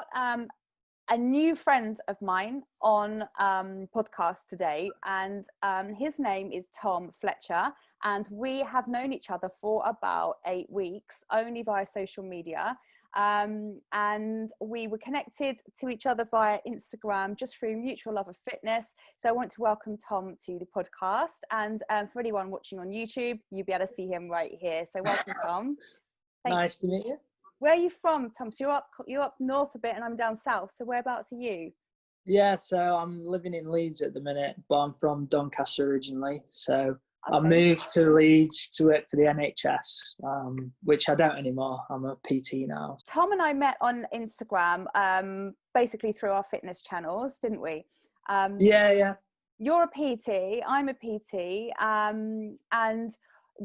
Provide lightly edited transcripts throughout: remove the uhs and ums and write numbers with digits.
got a new friend of mine on podcast today, and his name is Tom Fletcher, and we have known each other for about 8 weeks, only via social media. And we were connected to each other via Instagram just through mutual love of fitness. So I want to welcome Tom to the podcast, and for anyone watching on YouTube, you'll be able to see him right here. So welcome, Tom. Nice to meet you. Where are you from, Tom? So you're up north a bit and I'm down south. So whereabouts are you? Yeah, so I'm living in Leeds at the minute, but I'm from Doncaster originally. So okay. I moved to Leeds to work for the NHS, which I don't anymore. I'm a PT now. Tom and I met on Instagram, basically through our fitness channels, didn't we? Yeah. You're a PT, I'm a PT, and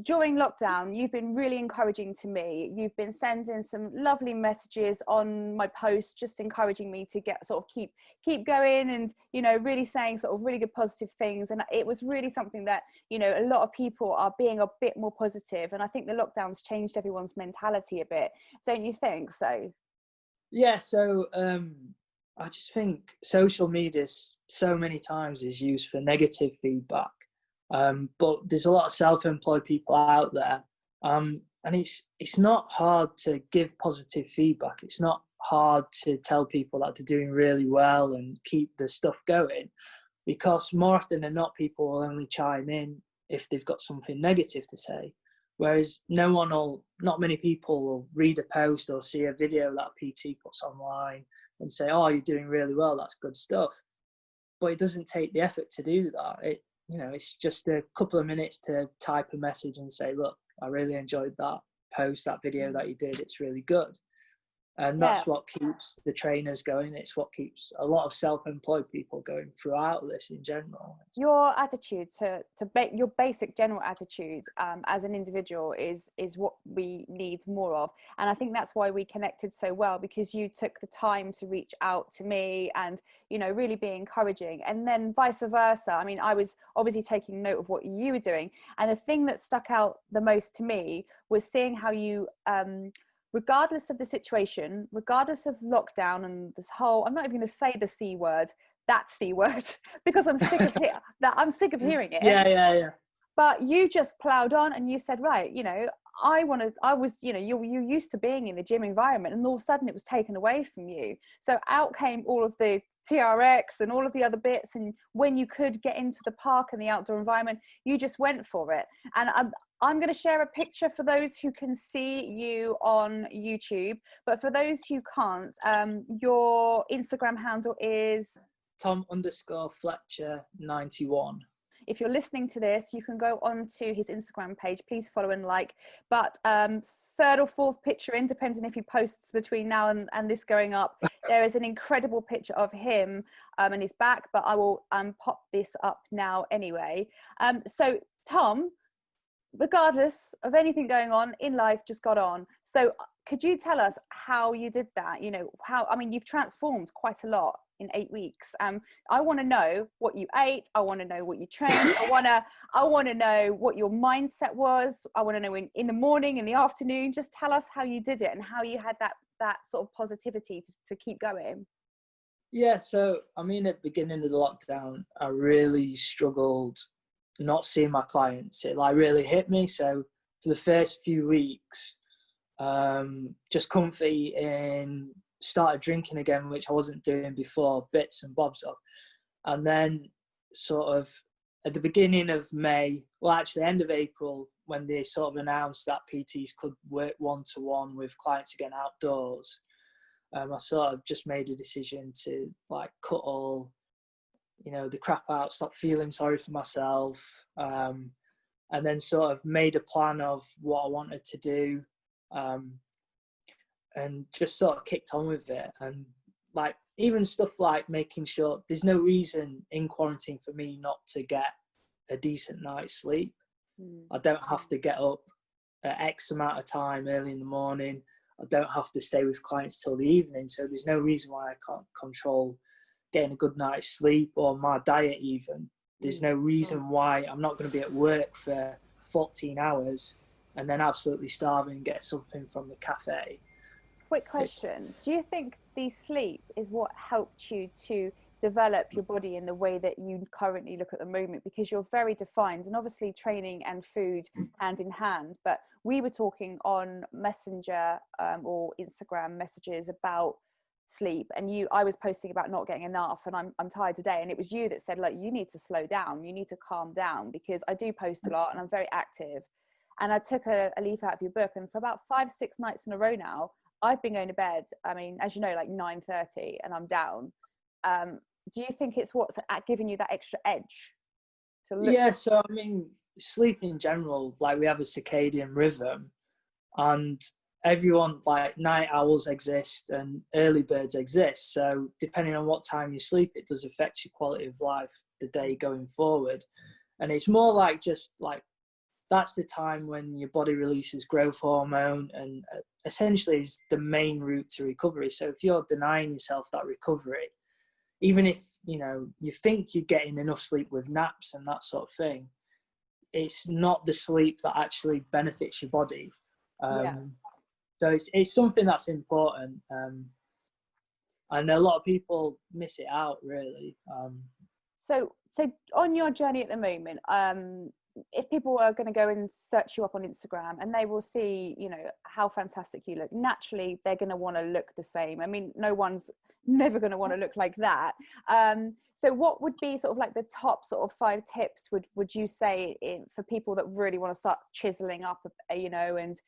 during lockdown, you've been really encouraging to me. You've been sending some lovely messages on my posts, just encouraging me to keep going, and really saying sort of really good positive things. And it was really something that a lot of people are being a bit more positive, and I think the lockdown's changed everyone's mentality a bit. Don't you think so? Yeah. So I just think social media so many times is used for negative feedback. But there's a lot of self-employed people out there, and it's not hard to give positive feedback. It's not hard to tell people that they're doing really well and keep the stuff going, because more often than not, people will only chime in if they've got something negative to say. Whereas not many people will read a post or see a video that a PT puts online and say, "Oh, you're doing really well. That's good stuff." But it doesn't take the effort to do that. It's just a couple of minutes to type a message and say, "Look, I really enjoyed that post, that video that you did. It's really good." And that's what keeps the trainers going. It's what keeps a lot of self-employed people going throughout this in general. Your attitude your basic general attitude as an individual is what we need more of. And I think that's why we connected so well, because you took the time to reach out to me and, really be encouraging. And then vice versa. I mean, I was obviously taking note of what you were doing. And the thing that stuck out the most to me was seeing how you, regardless of the situation, regardless of lockdown and this whole, I'm not even going to say the C word, that C word, because I'm sick of hearing it. Yeah. But you just plowed on and you said, right, you're used to being in the gym environment, and all of a sudden it was taken away from you. So out came all of the TRX and all of the other bits. And when you could get into the park and the outdoor environment, you just went for it. And I'm going to share a picture for those who can see you on YouTube, but for those who can't, your Instagram handle is Tom_Fletcher 91. If you're listening to this, you can go on to his Instagram page. Please follow and like. But third or fourth picture in, depending if he posts between now and this going up, there is an incredible picture of him and his back, but I will pop this up now anyway. So Tom, regardless of anything going on in life, just got on. So could you tell us how you did that? You've transformed quite a lot in 8 weeks. I want to know what you ate. I want to know what you trained. I want to know what your mindset was. I want to know in the morning, in the afternoon. Just tell us how you did it and how you had that sort of positivity to keep going. Yeah, so at the beginning of the lockdown, I really struggled not seeing my clients. It really hit me. So for the first few weeks, just comfy and started drinking again, which I wasn't doing before, bits and bobs of. And then sort of at the beginning of May, end of April, when they sort of announced that PTs could work one-to-one with clients again outdoors, I sort of just made a decision to cut all the crap out, stop feeling sorry for myself, and then sort of made a plan of what I wanted to do, and just sort of kicked on with it. And even stuff like making sure there's no reason in quarantine for me not to get a decent night's sleep. I don't have to get up at X amount of time early in the morning. I don't have to stay with clients till the evening. So there's no reason why I can't control getting a good night's sleep, or my diet even. There's no reason why I'm not going to be at work for 14 hours and then absolutely starve and get something from the cafe. Quick question. Do you think the sleep is what helped you to develop your body in the way that you currently look at the moment? Because you're very defined, and obviously training and food hand in hand. But we were talking on Messenger or Instagram messages about sleep, and I was posting about not getting enough, and I'm tired today, and it was you that said, like, you need to slow down, you need to calm down, because I do post a lot and I'm very active. And I took a leaf out of your book, and for about 5-6 nights in a row now, I've been going to bed, I mean, as you know, like 9:30, and I'm down. Do you think it's what's giving you that extra edge to look? Yeah, so I mean, sleep in general, like we have a circadian rhythm, and everyone, like, night owls exist and early birds exist. So depending on what time you sleep, it does affect your quality of life the day going forward. And it's more like, just like, that's the time when your body releases growth hormone, and essentially is the main route to recovery. So if you're denying yourself that recovery, even if you think you're getting enough sleep with naps and that sort of thing, it's not the sleep that actually benefits your body. Yeah. So it's something that's important, and a lot of people miss it out, really. So on your journey at the moment, if people are going to go and search you up on Instagram, and they will see, how fantastic you look, naturally they're going to want to look the same. I mean, no one's never going to want to look like that. So what would be sort of like the top sort of 5 tips would you say for people that really want to start chiseling up, and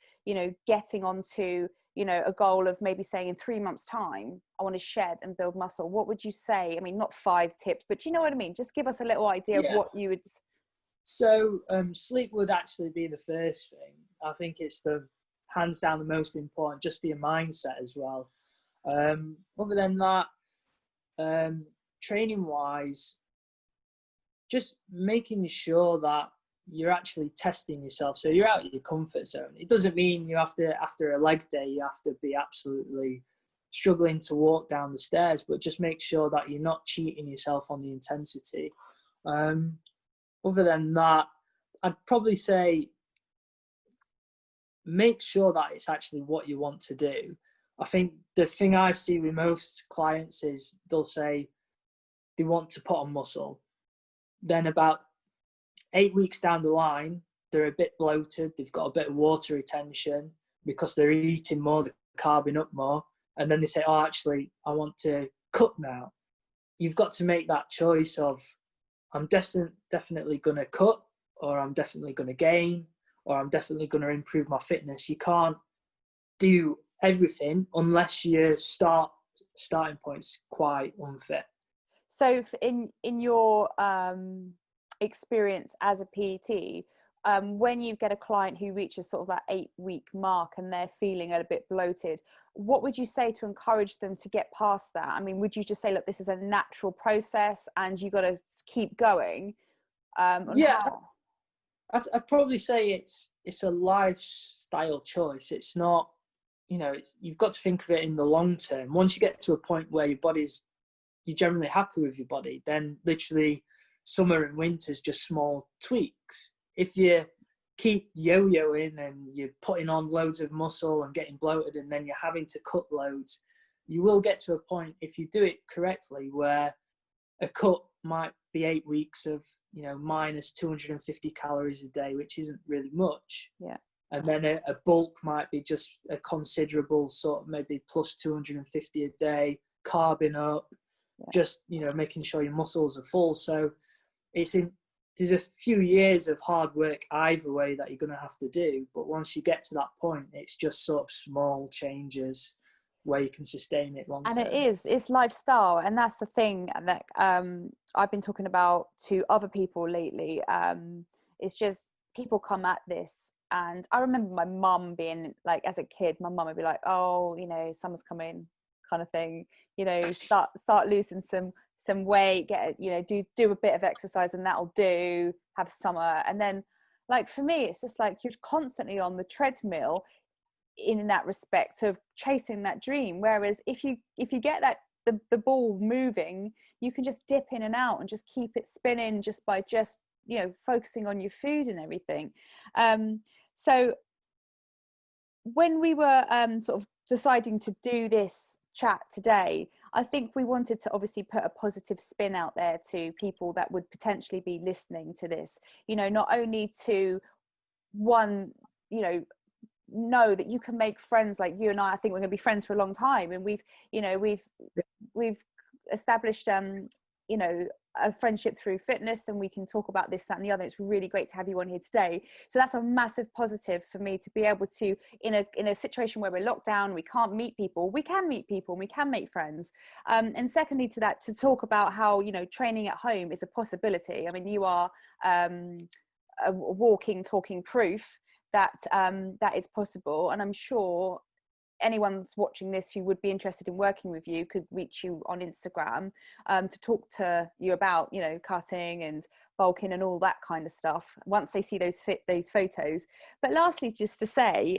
getting onto a goal of maybe saying in 3 months time I want to shed and build muscle? What would you say? I mean, not 5 tips, but you know what I mean, just give us a little idea of what you would. So sleep would actually be the first thing. I think it's the hands down the most important, just for your mindset as well. Other than that, training wise, just making sure that you're actually testing yourself. So you're out of your comfort zone. It doesn't mean you have to, after a leg day, you have to be absolutely struggling to walk down the stairs, but just make sure that you're not cheating yourself on the intensity. Other than that, I'd probably say make sure that it's actually what you want to do. I think the thing I've seen with most clients is they'll say they want to put on muscle. Then about 8 weeks down the line, they're a bit bloated. They've got a bit of water retention because they're eating more, they're carbing up more. And then they say, oh, actually, I want to cut now. You've got to make that choice of, I'm definitely going to cut, or I'm definitely going to gain, or I'm definitely going to improve my fitness. You can't do everything unless your starting point's quite unfit. So in your experience as a PT, when you get a client who reaches sort of that 8-week mark and they're feeling a bit bloated, what would you say to encourage them to get past that? I mean, would you just say, look, this is a natural process and you got to keep going? Yeah, I'd probably say it's a lifestyle choice. It's not, you've got to think of it in the long term. Once you get to a point where you're generally happy with your body, then literally summer and winter is just small tweaks. If you keep yo-yoing and you're putting on loads of muscle and getting bloated, and then you're having to cut loads, you will get to a point, if you do it correctly, where a cut might be 8 weeks of minus 250 calories a day, which isn't really much. Yeah. And then a bulk might be just a considerable sort of maybe plus 250 a day, carbing up, just making sure your muscles are full. So there's a few years of hard work either way that you're going to have to do, but once you get to that point, it's just sort of small changes where you can sustain it long term. And it's lifestyle, and that's the thing that I've been talking about to other people lately. It's just people come at this, and I remember my mum being like, as a kid, my mum would be like, oh, summer's coming, kind of thing, start losing some weight, get do a bit of exercise, and that'll do, have summer. And then, like, for me, it's just like you're constantly on the treadmill in that respect of chasing that dream. Whereas if you get that the ball moving, you can just dip in and out and just keep it spinning just by focusing on your food and everything. So when we were sort of deciding to do this chat today, I think we wanted to obviously put a positive spin out there to people that would potentially be listening to this, you know, not only to one, you know that you can make friends like you and I think we're going to be friends for a long time, and we've established you know, a friendship through fitness, and we can talk about this, that and the other. It's really great to have you on here today. So that's a massive positive for me, to be able to, in a situation where we're locked down, we can't meet people, we can meet people and we can make friends. And secondly to that, to talk about how, you know, training at home is a possibility. I mean, you are a walking, talking proof that that is possible, and I'm sure anyone's watching this who would be interested in working with you could reach you on Instagram to talk to you about, you know, cutting and bulking and all that kind of stuff once they see those photos. But lastly, just to say,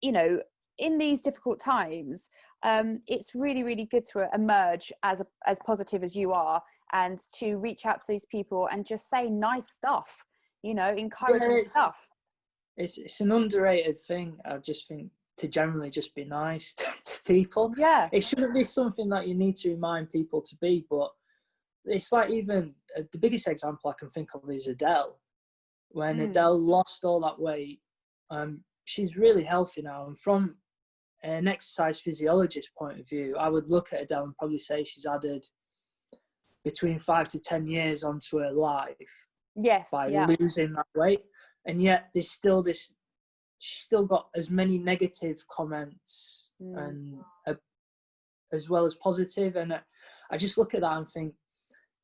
you know, in these difficult times, it's really, really good to emerge as positive as you are, and to reach out to those people and just say nice stuff, you know, encouraging stuff. It's an underrated thing. I just think to generally just be nice to people. Yeah. It shouldn't be something that you need to remind people to be, but it's like, even the biggest example I can think of is Adele. When Adele lost all that weight, she's really healthy now. And from an exercise physiologist point of view, I would look at Adele and probably say she's added between 5 to 10 years onto her life. Yes. By losing that weight. And yet there's still this, she's still got as many negative comments and as well as positive. And I just look at that and think,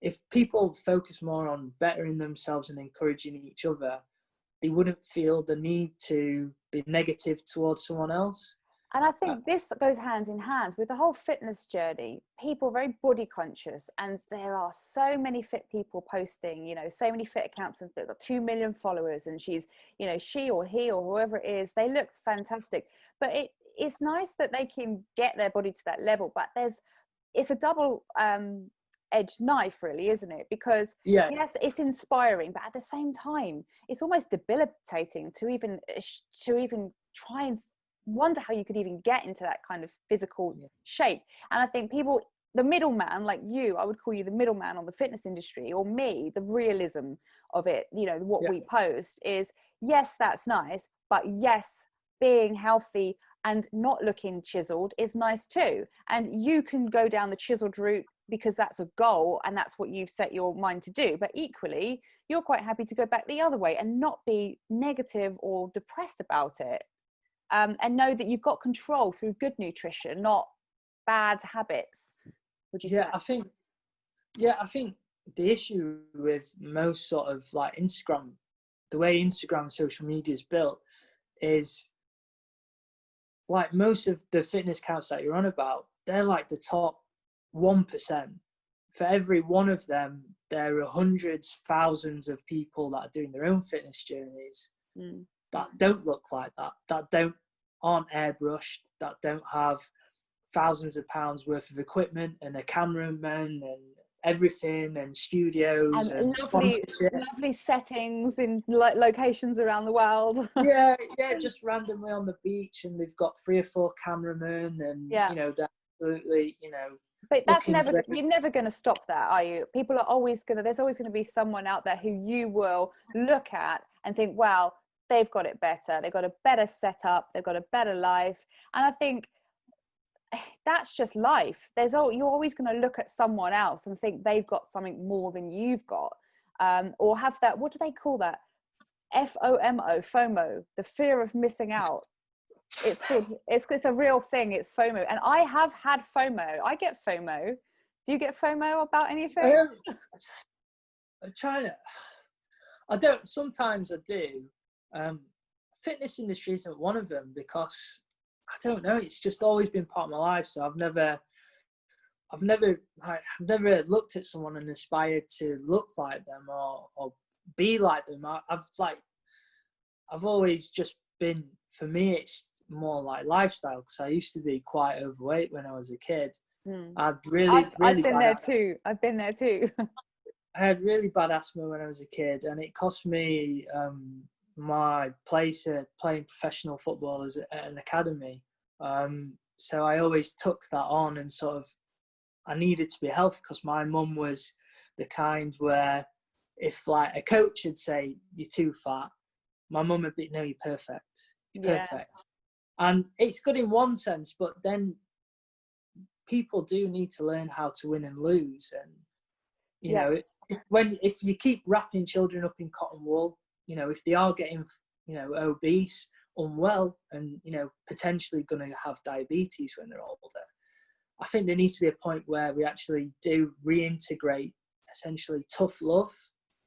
if people focus more on bettering themselves and encouraging each other, they wouldn't feel the need to be negative towards someone else. And I think this goes hand in hand with the whole fitness journey. People are very body conscious, and there are so many fit people posting, you know, so many fit accounts that got 2 million followers, and she's, you know, she or he or whoever it is, they look fantastic. But it's nice that they can get their body to that level, but it's a double edged knife, really, isn't it? Because yes, it's inspiring, but at the same time, it's almost debilitating to even try and wonder how you could even get into that kind of physical shape. And I think people, the middleman, like you, I would call you the middleman on the fitness industry, or me, the realism of it, you know, what we post is, yes, that's nice, but yes, being healthy and not looking chiseled is nice too. And you can go down the chiseled route because that's a goal and that's what you've set your mind to do. But equally, you're quite happy to go back the other way and not be negative or depressed about it. And know that you've got control through good nutrition, not bad habits. Would you say? I think the issue with most sort of like Instagram, the way Instagram and social media is built, is like most of the fitness accounts that you're on about, they're like the top 1%. For every one of them, there are hundreds, thousands of people that are doing their own fitness journeys that don't look like that aren't airbrushed, that don't have thousands of pounds worth of equipment and a cameraman and everything and studios and lovely settings in locations around the world. Just randomly on the beach, and they've got 3 or 4 cameramen, and you know, they're absolutely, you know. But that's never, you're never going to stop that, are you? People are always going to, there's always going to be someone out there who you will look at and think, wow, they've got it better, they've got a better setup, they've got a better life. And I think that's just life. You're always going to look at someone else and think they've got something more than you've got, or have that, what do they call that, FOMO, the fear of missing out. It's a real thing. It's FOMO, and I have had FOMO. I get FOMO. Do you get FOMO about anything? I'm trying to, I don't, sometimes I do. Fitness industry isn't one of them, because I don't know, it's just always been part of my life. So I've never looked at someone and aspired to look like them or be like them. I've always just been, for me, it's more like lifestyle, because I used to be quite overweight when I was a kid. I've been there too. I had really bad asthma when I was a kid, and it cost me my place playing professional football as at an academy. So I always took that on, and sort of I needed to be healthy because my mum was the kind where if like a coach would say you're too fat, my mum would be, no, you're perfect. You're Yeah. perfect. And it's good in one sense, but then people do need to learn how to win and lose. And, you know, Yes. if you keep wrapping children up in cotton wool, you know, if they are getting, you know, obese, unwell, and, you know, potentially going to have diabetes when they're older, I think there needs to be a point where we actually do reintegrate essentially tough love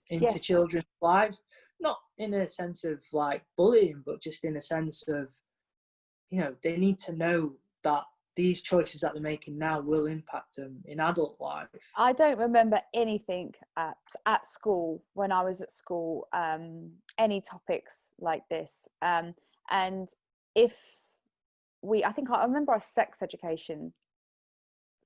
into Yes. children's lives, not in a sense of like bullying, but just in a sense of, you know, they need to know that these choices that they're making now will impact them in adult life. I don't remember anything at school when I was at school, any topics like this. And if I think I remember our sex education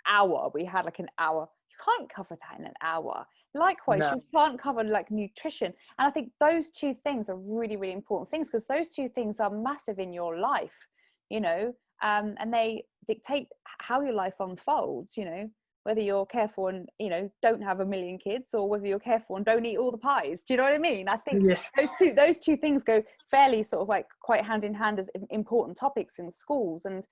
hour, we had like an hour. You can't cover that in an hour. Likewise, No. you can't cover like nutrition. And I think those two things are really, really important things, because those two things are massive in your life, you know, and they dictate how your life unfolds, you know, whether you're careful and, you know, don't have a million kids, or whether you're careful and don't eat all the pies. Do you know what I mean? I think Yeah. those two things go fairly sort of like quite hand in hand as important topics in schools. And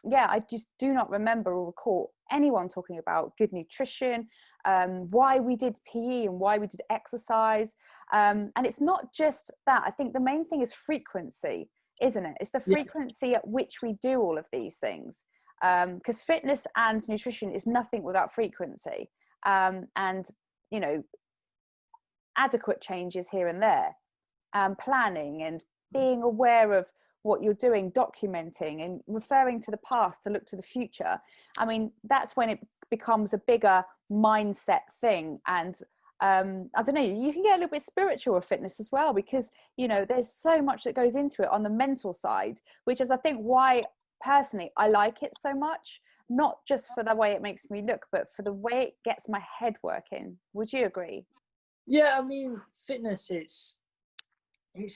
yeah, I just do not remember or recall anyone talking about good nutrition, why we did PE and why we did exercise. And it's not just that. I think the main thing is frequency, isn't it? It's the Yeah. frequency at which we do all of these things. Because fitness and nutrition is nothing without frequency. And, you know, adequate changes here and there, planning and being aware of what you're doing, documenting and referring to the past to look to the future. I mean, that's when it becomes a bigger mindset thing. And I don't know, you can get a little bit spiritual with fitness as well, because, you know, there's so much that goes into it on the mental side, which is, I think, why personally I like it so much, not just for the way it makes me look, but for the way it gets my head working. Would you agree? Yeah, I mean, fitness, it's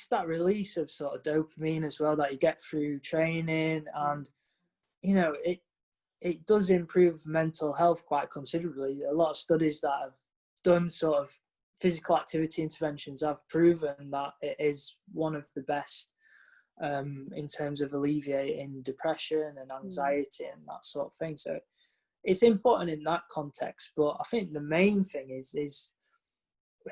that release of sort of dopamine as well that you get through training, and you know, it does improve mental health quite considerably. A lot of studies that have done sort of physical activity interventions have proven that it is one of the best in terms of alleviating depression and anxiety and that sort of thing. So it's important in that context. But I think the main thing is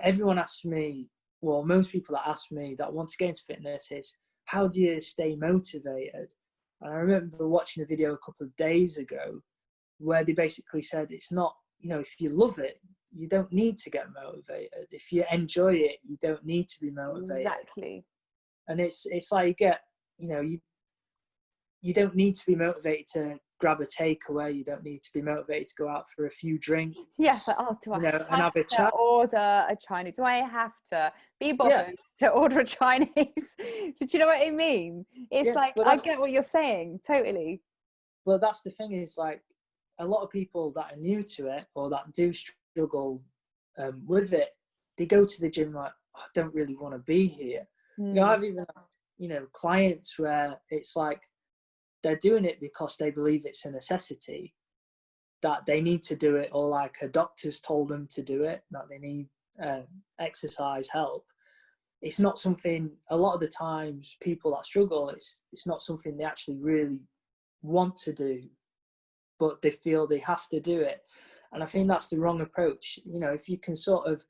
everyone asks me, well, most people that ask me that want to get into fitness is, how do you stay motivated? And I remember watching a video a couple of days ago where they basically said, it's not, you know, if you love it, you don't need to get motivated. If you enjoy it, you don't need to be motivated. Exactly. And it's like you get, you know, you don't need to be motivated to grab a takeaway. You don't need to be motivated to go out for a few drinks. Yes, like, oh, do I and have have a to chat. order a Chinese? Do I have to be Yeah, bothered to order a Chinese? Do you know what I mean? It's yeah. like, Well, I get what you're saying, totally. that's the thing, is like a lot of people that are new to it or that do struggle with it, they go to the gym like, oh, I don't really want to be here. You know, I've even, you know, clients where it's like they're doing it because they believe it's a necessity, that they need to do it, or like a doctor's told them to do it, that they need exercise help. It's not something, a lot of the times people that struggle, it's not something they actually really want to do, but they feel they have to do it. And I think that's the wrong approach. You know, if you can sort of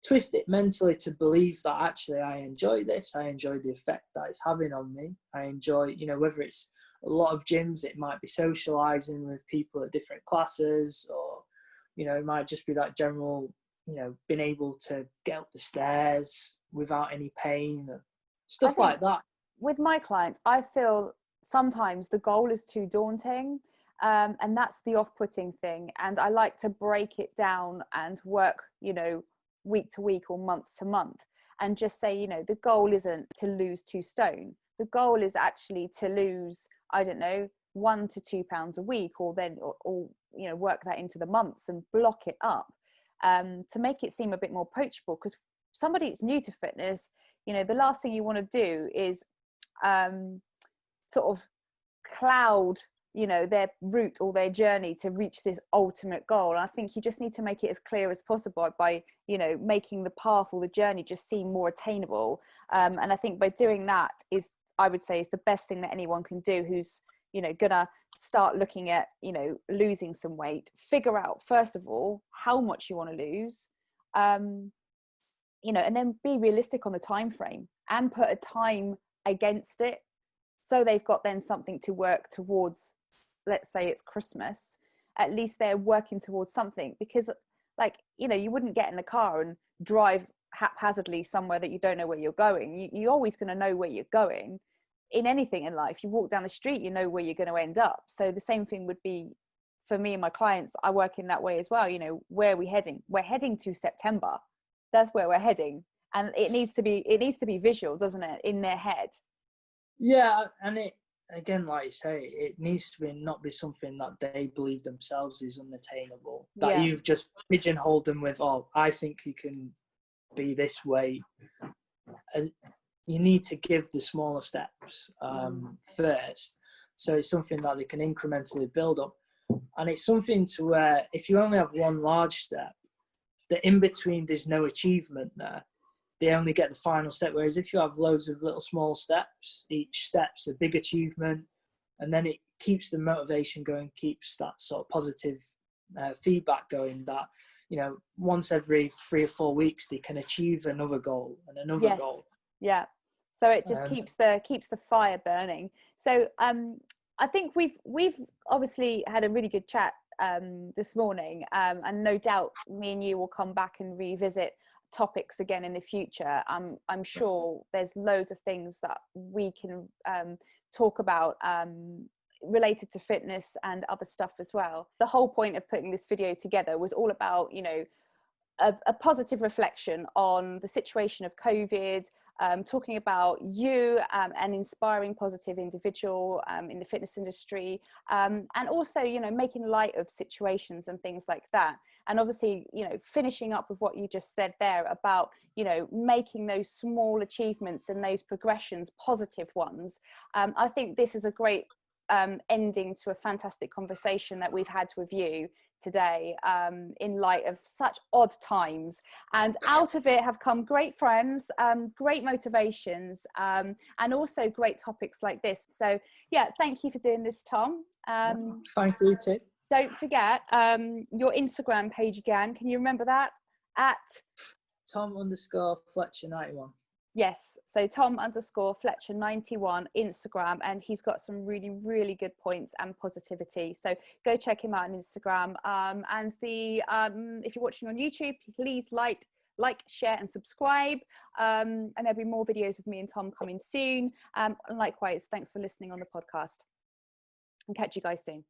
twist it mentally to believe that actually I enjoy this, I enjoy the effect that it's having on me, I enjoy, you know, whether it's a lot of gyms, it might be socializing with people at different classes, or, you know, it might just be that general, you know, being able to get up the stairs without any pain, I stuff think like that. with my clients, I feel sometimes the goal is too daunting. And that's the off-putting thing. And I like to break it down and work, you know, week to week or month to month, and just say, you know, the goal isn't to lose 2 stone. The goal is actually to lose, I don't know, 1 to 2 pounds a week, or then, or you know, work that into the months and block it up, to make it seem a bit more approachable. Because somebody that's new to fitness, you know, the last thing you want to do is sort of cloud, you know, their route or their journey to reach this ultimate goal. And I think you just need to make it as clear as possible by, you know, making the path or the journey just seem more attainable. And I think by doing that is, I would say, is the best thing that anyone can do who's, you know, gonna start looking at, you know, losing some weight. Figure out first of all how much you want to lose, you know, and then be realistic on the time frame and put a time against it, so they've got then something to work towards. Let's say it's Christmas, at least they're working towards something. Because, like, you know, you wouldn't get in the car and drive haphazardly somewhere that you don't know where you're going. You're always going to know where you're going. In anything in life, you walk down the street, you know where you're going to end up. So the same thing would be for me and my clients. I work in that way as well. You know, where are we heading? We're heading to September. That's where we're heading, and it needs to be visual, doesn't it, in their head? Yeah, and it, again, like you say, it needs to not be something that they believe themselves is unattainable. That you've just pigeonholed them with, oh, I think you can be this way. As you need to give the smaller steps first, so it's something that they can incrementally build up. And it's something to where if you only have one large step, that in between there's no achievement there. They only get the final step. Whereas if you have loads of little small steps, each step's a big achievement, and then it keeps the motivation going, keeps that sort of positive feedback going, that, you know, once every 3 or 4 weeks they can achieve another goal and another goal. Yeah. So it just keeps the fire burning. So I think we've obviously had a really good chat this morning, and no doubt me and you will come back and revisit topics again in the future. I'm sure there's loads of things that we can talk about related to fitness and other stuff as well. The whole point of putting this video together was all about, you know, a positive reflection on the situation of COVID, talking about you, an inspiring positive individual in the fitness industry, and also, you know, making light of situations and things like that. And obviously, you know, finishing up with what you just said there about, you know, making those small achievements and those progressions positive ones. I think this is a great ending to a fantastic conversation that we've had with you today, in light of such odd times, and out of it have come great friends, great motivations, and also great topics like this. So yeah, thank you for doing this, Tom. Thank you too. Don't forget your Instagram page again. Can you remember that? At Tom_Fletcher 91. Yes, so Tom_Fletcher 91 Instagram, and he's got some really, really good points and positivity. So go check him out on Instagram. And if you're watching on YouTube, please like, share, and subscribe. And there'll be more videos of me and Tom coming soon. And likewise, thanks for listening on the podcast. And catch you guys soon.